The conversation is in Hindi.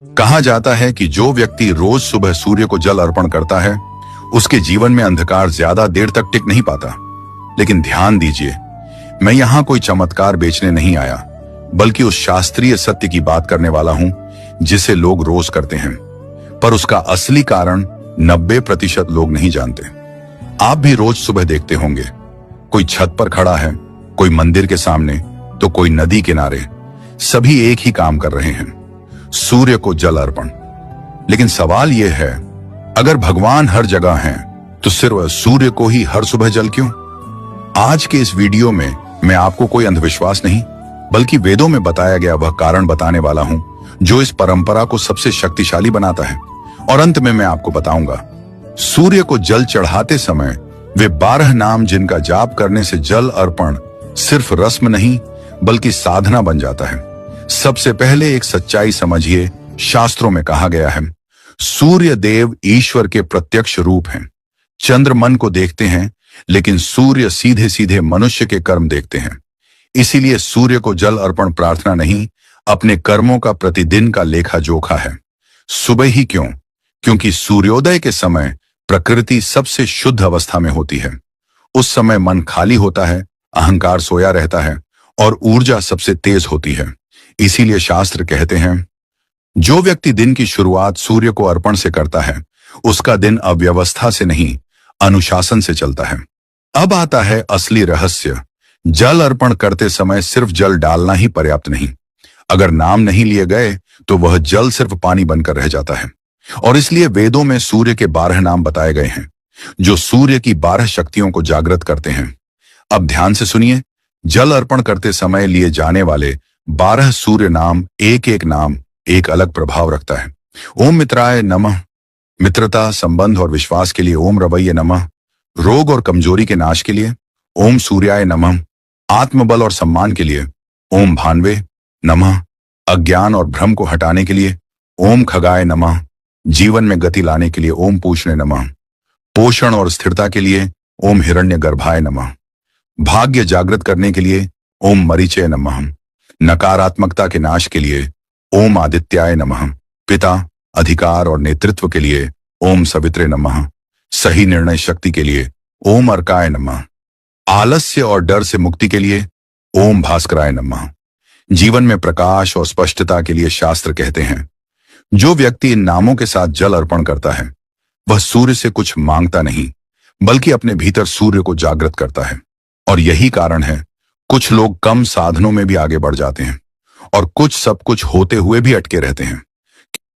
कहा जाता है कि जो व्यक्ति रोज सुबह सूर्य को जल अर्पण करता है उसके जीवन में अंधकार ज्यादा देर तक टिक नहीं पाता। लेकिन ध्यान दीजिए, मैं यहाँ कोई चमत्कार बेचने नहीं आया, बल्कि उस शास्त्रीय सत्य की बात करने वाला हूँ जिसे लोग रोज करते हैं, पर उसका असली कारण 90% लोग नहीं जानते। आप भी रोज सुबह देखते होंगे, कोई छत पर खड़ा है, कोई मंदिर के सामने, तो कोई नदी किनारे, सभी एक ही काम कर रहे हैं, सूर्य को जल अर्पण। लेकिन सवाल यह है, अगर भगवान हर जगह हैं, तो सिर्फ सूर्य को ही हर सुबह जल क्यों? आज के इस वीडियो में मैं आपको कोई अंधविश्वास नहीं, बल्कि वेदों में बताया गया वह कारण बताने वाला हूं जो इस परंपरा को सबसे शक्तिशाली बनाता है। और अंत में मैं आपको बताऊंगा, सूर्य को जल चढ़ाते समय वे 12 नाम जिनका जाप करने से जल अर्पण सिर्फ रस्म नहीं बल्कि साधना बन जाता है। सबसे पहले एक सच्चाई समझिए, शास्त्रों में कहा गया है, सूर्य देव ईश्वर के प्रत्यक्ष रूप हैं। चंद्र मन को देखते हैं, लेकिन सूर्य सीधे सीधे मनुष्य के कर्म देखते हैं। इसीलिए सूर्य को जल अर्पण प्रार्थना नहीं, अपने कर्मों का प्रतिदिन का लेखा जोखा है। सुबह ही क्यों? क्योंकि सूर्योदय के समय प्रकृति सबसे शुद्ध अवस्था में होती है। उस समय मन खाली होता है, अहंकार सोया रहता है और ऊर्जा सबसे तेज होती है। इसीलिए शास्त्र कहते हैं, जो व्यक्ति दिन की शुरुआत सूर्य को अर्पण से करता है उसका दिन अव्यवस्था से नहीं, अनुशासन से चलता है। अब आता है असली रहस्य। जल अर्पण करते समय सिर्फ जल डालना ही पर्याप्त नहीं। अगर नाम नहीं लिए गए तो वह जल सिर्फ पानी बनकर रह जाता है। और इसलिए वेदों में सूर्य के 12 नाम बताए गए हैं, जो सूर्य की 12 शक्तियों को जागृत करते हैं। अब ध्यान से सुनिए, जल अर्पण करते समय लिए जाने वाले 12 सूर्य नाम, एक एक नाम एक अलग प्रभाव रखता है। ओम मित्राय नमः, मित्रता, संबंध और विश्वास के लिए। ओम रवैये नमः, रोग और कमजोरी के नाश के लिए। ओम सूर्याय नमः, आत्मबल और सम्मान के लिए। ओम भानवे नमः, अज्ञान और भ्रम को हटाने के लिए। ओम खगाय नमः, जीवन में गति लाने के लिए। ओम पूषणे नमः, पोषण और स्थिरता के लिए। ओम हिरण्य गर्भाय नमः, भाग्य जागृत करने के लिए। ओम मरीचय नमः, नकारात्मकता के नाश के लिए। ओम आदित्याय नमः, पिता, अधिकार और नेतृत्व के लिए। ओम सवित्रे नमः, सही निर्णय शक्ति के लिए। ओम अर्काय नमः, आलस्य और डर से मुक्ति के लिए। ओम भास्कराय नमः, जीवन में प्रकाश और स्पष्टता के लिए। शास्त्र कहते हैं, जो व्यक्ति इन नामों के साथ जल अर्पण करता है वह सूर्य से कुछ मांगता नहीं, बल्कि अपने भीतर सूर्य को जागृत करता है। और यही कारण है, कुछ लोग कम साधनों में भी आगे बढ़ जाते हैं और कुछ सब कुछ होते हुए भी अटके रहते हैं।